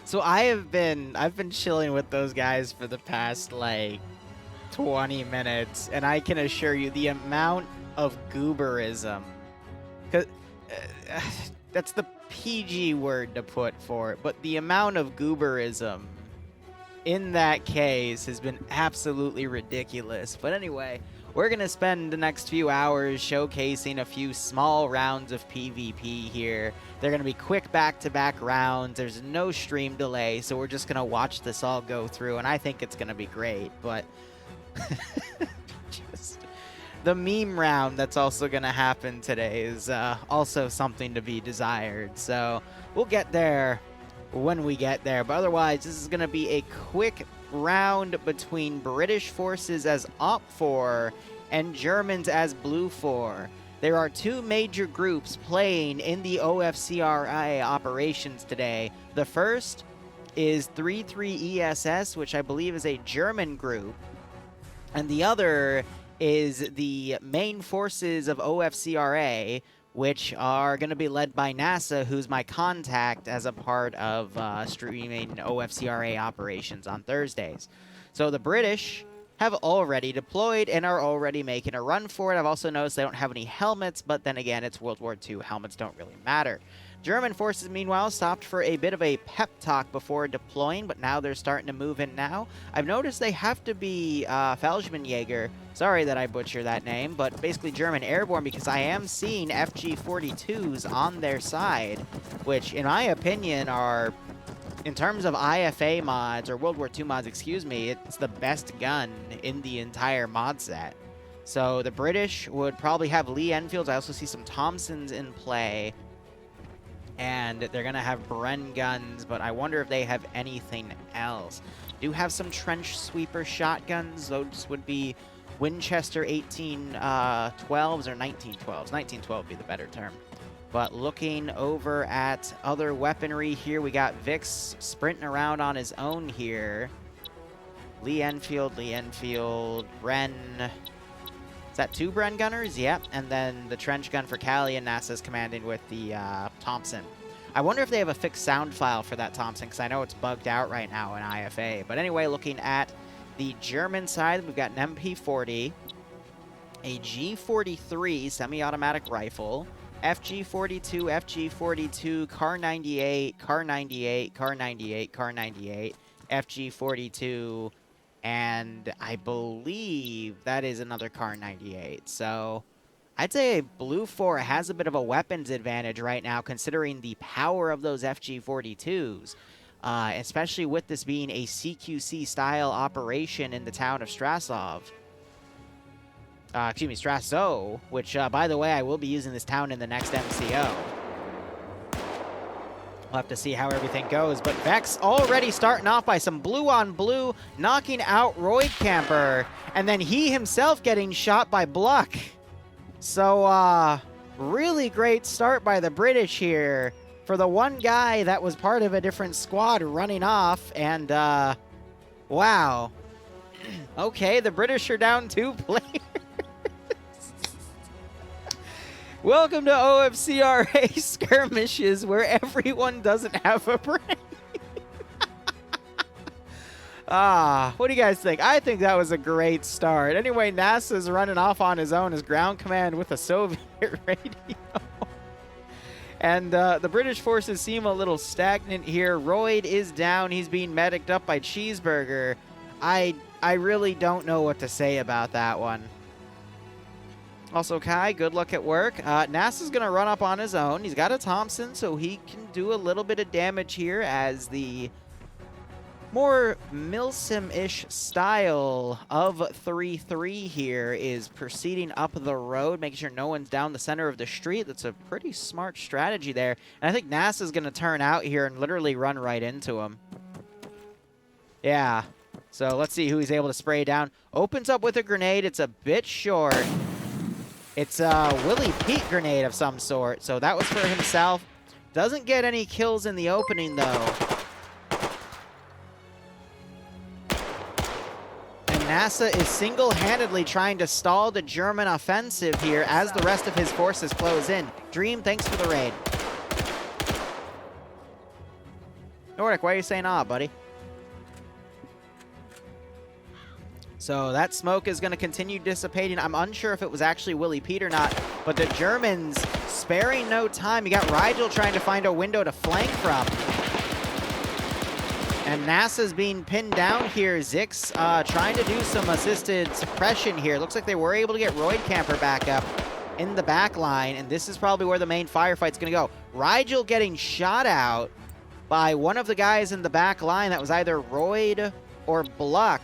So I've been chilling with those guys for the past like 20 minutes, and I can assure you the amount of gooberism, 'cause, that's the PG word to put for it, but the amount of gooberism in that case has been absolutely ridiculous. But anyway, we're going to spend the next few hours showcasing a few small rounds of PvP here. They're going to be quick back-to-back rounds. There's no stream delay, so we're just going to watch this all go through, and I think it's going to be great. But just the meme round that's also going to happen today is also something to be desired. So we'll get there when we get there. But otherwise, this is going to be a quick round between British forces as OFCRA and Germans as Blue 4. There are two major groups playing in the OFCRA operations today. The first is 33 ESS, which I believe is a German group, and the other is the main forces of OFCRA, which are going to be led by NASA, who's my contact as a part of streaming OFCRA operations on Thursdays. So the British have already deployed and are already making a run for it. I've also noticed they don't have any helmets, but then again, it's World War II. Helmets don't really matter. German forces, meanwhile, stopped for a bit of a pep talk before deploying, but now they're starting to move in now. I've noticed they have to be Fallschirmjäger. Sorry that I butcher that name, but basically German airborne, because I am seeing FG-42s on their side, which, in my opinion, are, in terms of IFA mods, or World War II mods, excuse me, it's the best gun in the entire mod set. So the British would probably have Lee Enfields. I also see some Thompsons in play. And they're going to have Bren guns, but I wonder if they have anything else. Do have some trench sweeper shotguns. Those would be Winchester 1812s or 1912s. 1912 would be the better term. But looking over at other weaponry here, we got Vix sprinting around on his own here. Lee Enfield, Bren. Is that two Bren gunners? Yep. And then the trench gun for Callie, and NASA's commanding with the Thompson. I wonder if they have a fixed sound file for that Thompson, because I know it's bugged out right now in IFA. But anyway, looking at the German side, we've got an MP40, a G43 semi-automatic rifle, FG42, FG42, Car 98, Car 98, Car 98, Car 98, FG42, and I believe that is another Car 98. So I'd say Blue 4 has a bit of a weapons advantage right now, considering the power of those FG42s, especially with this being a CQC-style operation in the town of Strasov. Strasso, which, by the way, I will be using this town in the next MCO. We'll have to see how everything goes, but Vex already starting off by some blue on blue, knocking out Roy Camper, and then he himself getting shot by Bluck. So, really great start by the British here for the one guy that was part of a different squad running off, and, wow. Okay, the British are down 2 players. Welcome to OFCRA skirmishes, where everyone doesn't have a brain. What do you guys think? I think that was a great start. Anyway, NASA's running off on his own as ground command with a Soviet radio. And the British forces seem a little stagnant here. Royd is down. He's being medicked up by Cheeseburger. I really don't know what to say about that one. Also, Kai, good luck at work. NASA's going to run up on his own. He's got a Thompson, so he can do a little bit of damage here as the more Milsim-ish style of 3-3 here is proceeding up the road, making sure no one's down the center of the street. That's a pretty smart strategy there. And I think NASA's going to turn out here and literally run right into him. Yeah. So let's see who he's able to spray down. Opens up with a grenade. It's a bit short. It's a Willie Pete grenade of some sort, so that was for himself. Doesn't get any kills in the opening, though. And NASA is single-handedly trying to stall the German offensive here as the rest of his forces close in. Dream, thanks for the raid. Nordic, why are you saying ah, buddy? So that smoke is going to continue dissipating. I'm unsure if it was actually Willie Pete or not, but the Germans sparing no time. You got Rigel trying to find a window to flank from. And NASA's being pinned down here. Zix trying to do some assisted suppression here. Looks like they were able to get Royd Camper back up in the back line, and this is probably where the main firefight's going to go. Rigel getting shot out by one of the guys in the back line. That was either Royd or Bluck.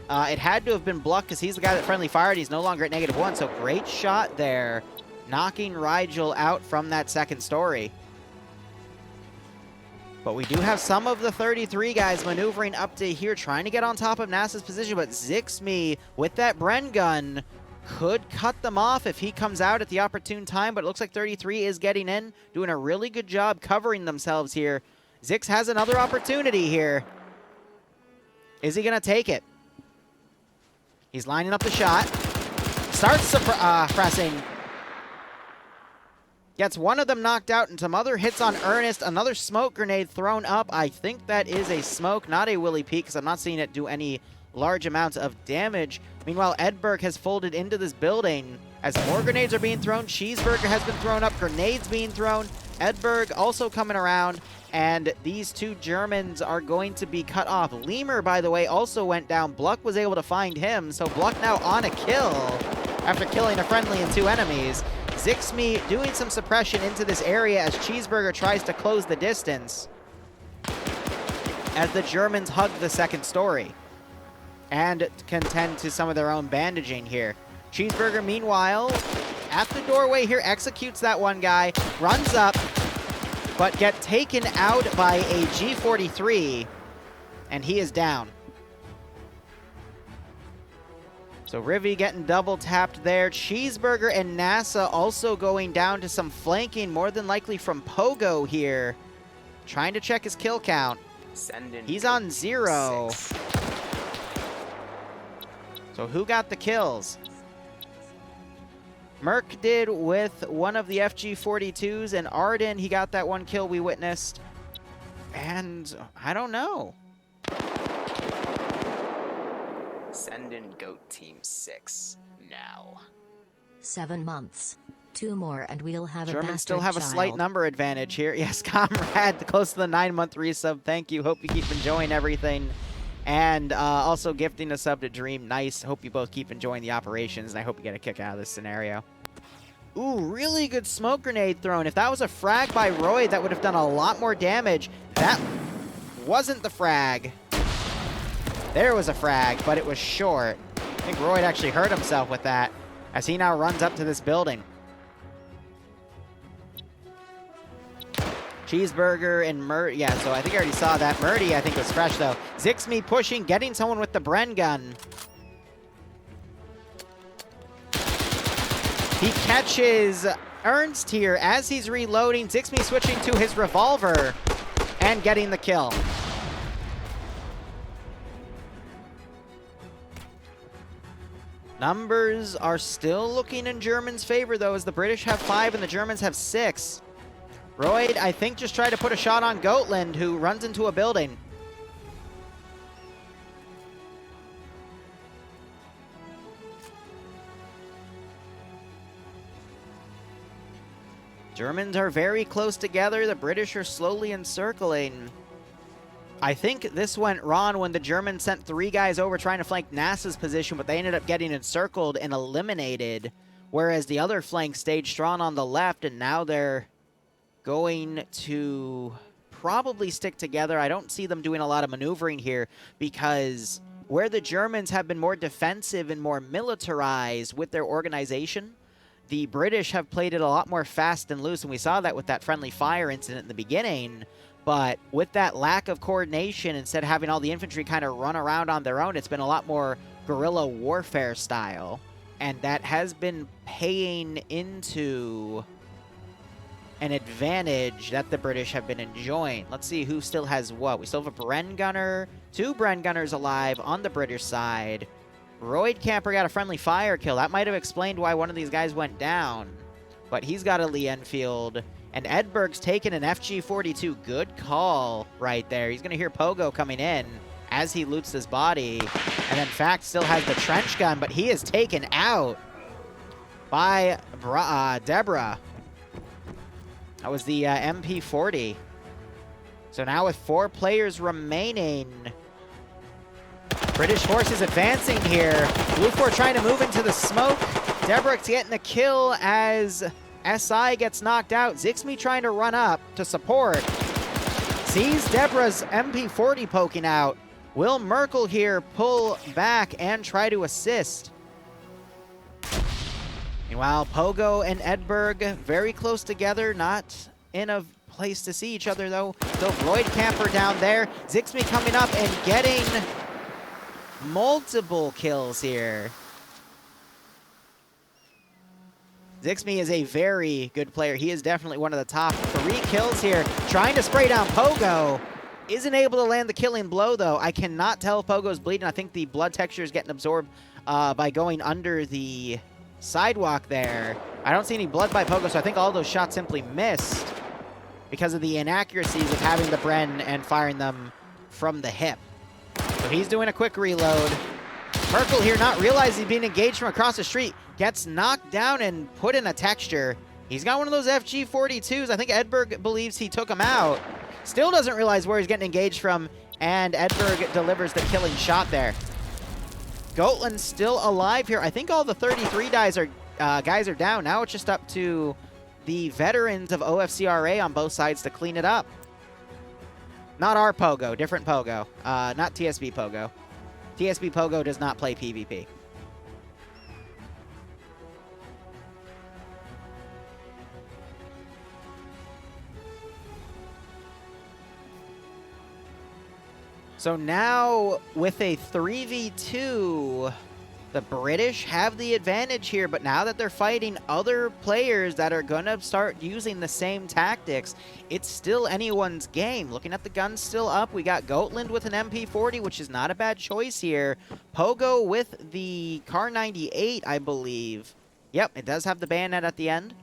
It had to have been Bluck because he's the guy that friendly fired. He's no longer at -1, so great shot there, knocking Rigel out from that second story. But we do have some of the 33 guys maneuvering up to here, trying to get on top of NASA's position, but Zixme, with that Bren gun, could cut them off if he comes out at the opportune time, but it looks like 33 is getting in, doing a really good job covering themselves here. Zix has another opportunity here. Is he going to take it? He's lining up the shot. Starts pressing. Gets one of them knocked out, and some other hits on Ernest. Another smoke grenade thrown up. I think that is a smoke, not a Willie Pete, because I'm not seeing it do any large amounts of damage. Meanwhile, Edberg has folded into this building as more grenades are being thrown. Cheeseburger has been thrown up. Grenades being thrown. Edberg also coming around. And these two Germans are going to be cut off. Lemur, by the way, also went down. Bluck was able to find him, so Bluck now on a kill after killing a friendly and 2 enemies. Zixme doing some suppression into this area as Cheeseburger tries to close the distance as the Germans hug the second story and contend to some of their own bandaging here. Cheeseburger, meanwhile, at the doorway here, executes that one guy, runs up, but get taken out by a G43, and he is down. So Rivy getting double tapped there. Cheeseburger and NASA also going down to some flanking, more than likely from Pogo here. Trying to check his kill count. He's on 0. So who got the kills? Merc did with one of the FG-42s, and Arden, he got that one kill we witnessed. And I don't know. Send in GOAT Team 6 now. 7 months. 2 more and we'll have a Germans still have child. a slight number advantage here. Yes, Comrade, close to the 9-month resub. Thank you. Hope you keep enjoying everything. And also gifting a sub to Dream. Nice. Hope you both keep enjoying the operations, and I hope you get a kick out of this scenario. Ooh, really good smoke grenade thrown. If that was a frag by Roy, that would have done a lot more damage. That wasn't the frag. There was a frag, but it was short. I think Roy actually hurt himself with that as he now runs up to this building. Cheeseburger and Murdy. Yeah, so I think I already saw that. Murdy, I think, was fresh, though. Zixme pushing, getting someone with the Bren gun. He catches Ernst here as he's reloading. Zixme switching to his revolver and getting the kill. Numbers are still looking in Germans' favor, though, as the British have 5 and the Germans have 6. Royd, I think, just tried to put a shot on Goatland, who runs into a building. Germans are very close together. The British are slowly encircling. I think this went wrong when the Germans sent 3 guys over trying to flank NASA's position, but they ended up getting encircled and eliminated, whereas the other flank stayed strong on the left, and now they're going to probably stick together. I don't see them doing a lot of maneuvering here because where the Germans have been more defensive and more militarized with their organization, the British have played it a lot more fast and loose, and we saw that with that friendly fire incident in the beginning. But with that lack of coordination, instead of having all the infantry kind of run around on their own, it's been a lot more guerrilla warfare style, and that has been paying into an advantage that the British have been enjoying. Let's see who still has what. We still have a Bren Gunner, 2 Bren Gunners alive on the British side. Royd Camper got a friendly fire kill. That might have explained why one of these guys went down. but he's got a Lee Enfield. And Edberg's taken an FG42. Good call right there. He's going to hear Pogo coming in as he loots his body. And then Fact still has the trench gun, but he is taken out by Deborah. That was the MP40. So now with 4 players remaining, British forces advancing here. Blue 4 trying to move into the smoke. Deborah's getting the kill as SI gets knocked out. Zixme trying to run up to support. Sees Deborah's MP40 poking out. Will Merkel here pull back and try to assist? Meanwhile, Pogo and Edberg very close together, not in a place to see each other though. So Void Camper down there. Zixme coming up and getting multiple kills here. Zixme is a very good player. He is definitely one of the top 3 kills here. Trying to spray down Pogo. Isn't able to land the killing blow, though. I cannot tell if Pogo's bleeding. I think the blood texture is getting absorbed by going under the sidewalk there. I don't see any blood by Pogo, so I think all those shots simply missed because of the inaccuracies of having the Bren and firing them from the hip. So he's doing a quick reload. Merkel here not realizing he's being engaged from across the street. Gets knocked down and put in a texture. He's got one of those FG42s. I think Edberg believes he took him out. Still doesn't realize where he's getting engaged from, and Edberg delivers the killing shot there. Goatland's still alive here. I think all the 33 guys are down. Now it's just up to the veterans of OFCRA on both sides to clean it up. Not our Pogo, different Pogo. Not TSB Pogo. TSB Pogo does not play PvP. So now, with a 3v2, the British have the advantage here, but now that they're fighting other players that are going to start using the same tactics, it's still anyone's game. Looking at the guns still up, we got Goatland with an MP40, which is not a bad choice here. Pogo with the Kar 98, I believe. Yep, it does have the bayonet at the end.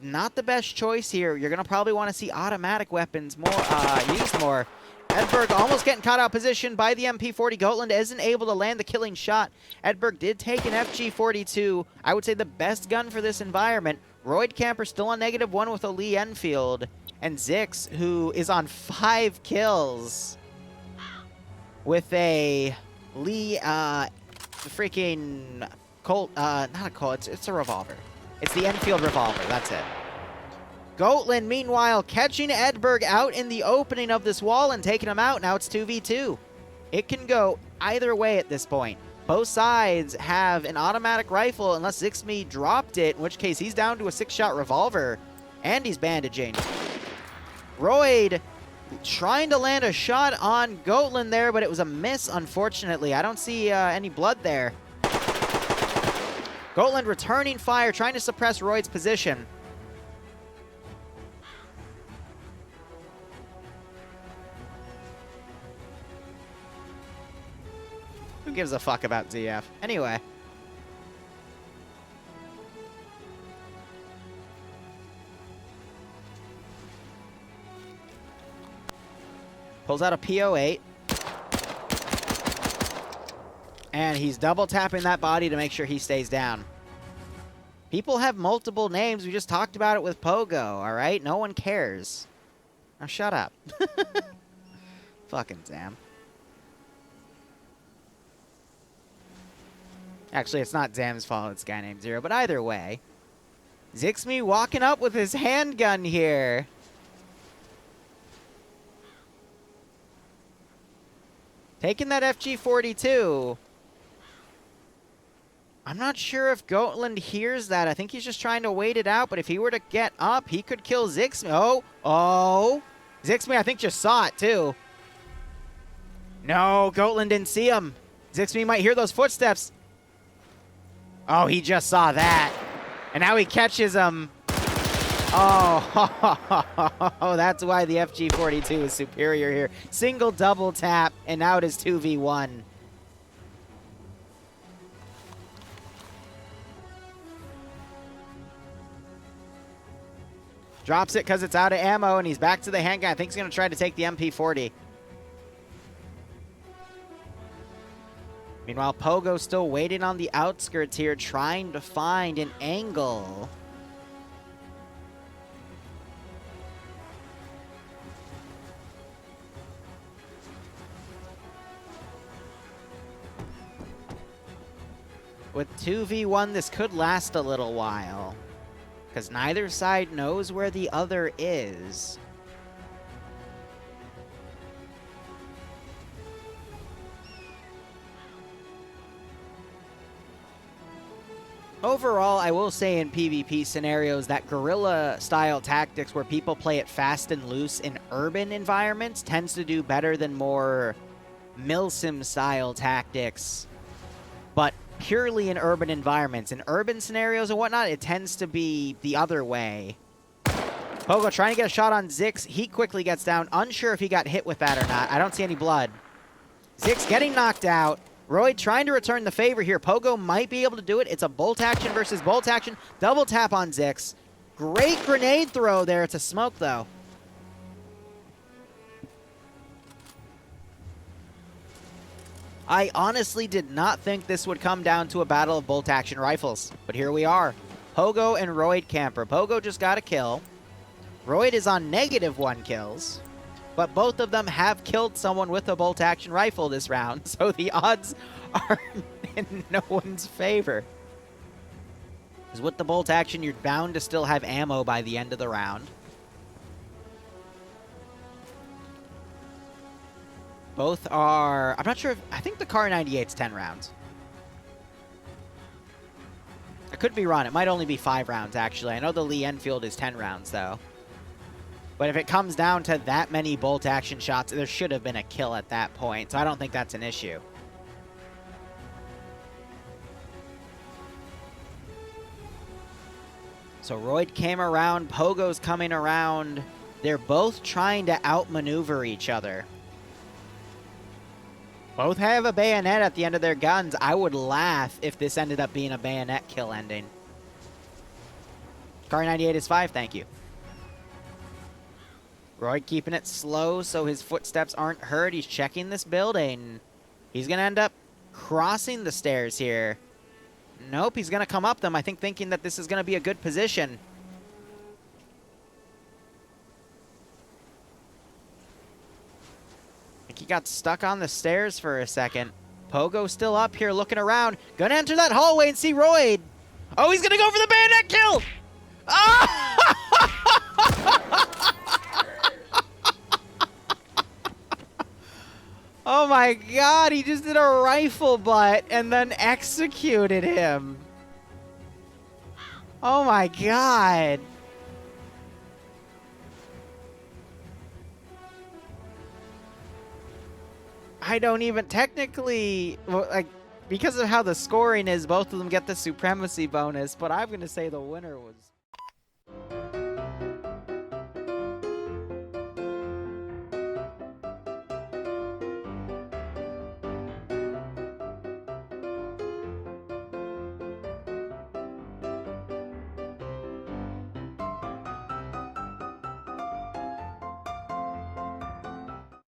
Not the best choice here. You're going to probably want to see automatic weapons more used more. Edberg almost getting caught out position by the MP40. Goatland isn't able to land the killing shot. Edberg did take an FG42. I would say the best gun for this environment. Royd Camper still on -1 with a Lee Enfield. And Zix, who is on 5 kills with a Lee, freaking Colt, not a Colt, it's a revolver. It's the Enfield revolver, that's it. Goatland, meanwhile, catching Edberg out in the opening of this wall and taking him out. Now it's 2v2. It can go either way at this point. Both sides have an automatic rifle unless Zixme dropped it, in which case he's down to a 6-shot revolver, and he's bandaging. Royd trying to land a shot on Goatland there, but it was a miss, unfortunately. I don't see any blood there. Goatland returning fire, trying to suppress Royd's position. Who gives a fuck about ZF? Anyway. Pulls out a PO8. And he's double tapping that body to make sure he stays down. People have multiple names. We just talked about it with Pogo, all right? No one cares. Now shut up. Fucking Zam. Actually, it's not Zam's fault. It's a guy named Zero. But either way, Zixme walking up with his handgun here. Taking that FG42. I'm not sure if Goatland hears that. I think he's just trying to wait it out. But if he were to get up, he could kill Zixme. Oh. Zixme, I think, just saw it, too. No, Goatland didn't see him. Zixme might hear those footsteps. Oh, he just saw that. And now he catches him. Oh, that's why the FG42 is superior here. Single double tap, and now it is 2v1. Drops it because it's out of ammo, and he's back to the handgun. I think he's going to try to take the MP40. Meanwhile, Pogo's still waiting on the outskirts here, trying to find an angle. With 2v1, this could last a little while, because neither side knows where the other is. Overall, I will say in PvP scenarios that guerrilla-style tactics where people play it fast and loose in urban environments tends to do better than more milsim-style tactics, but purely in urban environments. In urban scenarios and whatnot, it tends to be the other way. Pogo trying to get a shot on Zix. He quickly gets down. Unsure if he got hit with that or not. I don't see any blood. Zix getting knocked out. Roy trying to return the favor here. Pogo might be able to do it. It's a bolt action versus bolt action. Double tap on Zix. Great grenade throw there. It's a smoke, though. I honestly did not think this would come down to a battle of bolt action rifles, but here we are. Pogo and Royd camper. Pogo just got a kill. Royd is on -1 kills. But both of them have killed someone with a bolt-action rifle this round, so the odds are in no one's favor. Because with the bolt-action, you're bound to still have ammo by the end of the round. Both are... I'm not sure if... I think the Kar 98's 10 rounds. I could be wrong. It might only be 5 rounds, actually. I know the Lee Enfield is 10 rounds, though. But if it comes down to that many bolt-action shots, there should have been a kill at that point. So I don't think that's an issue. So Royd came around. Pogo's coming around. They're both trying to outmaneuver each other. Both have a bayonet at the end of their guns. I would laugh if this ended up being a bayonet kill ending. Kar 98 is 5, thank you. Royd keeping it slow so his footsteps aren't heard. He's checking this building. He's going to end up crossing the stairs here. Nope, he's going to come up them, I think, thinking that this is going to be a good position. I think he got stuck on the stairs for a second. Pogo still up here looking around. Going to enter that hallway and see Royd. Oh, he's going to go for the bayonet kill! Ah! Oh my god, he just did a rifle butt and then executed him. Oh my god. I don't even technically, like, because of how the scoring is, both of them get the supremacy bonus, but I'm going to say the winner was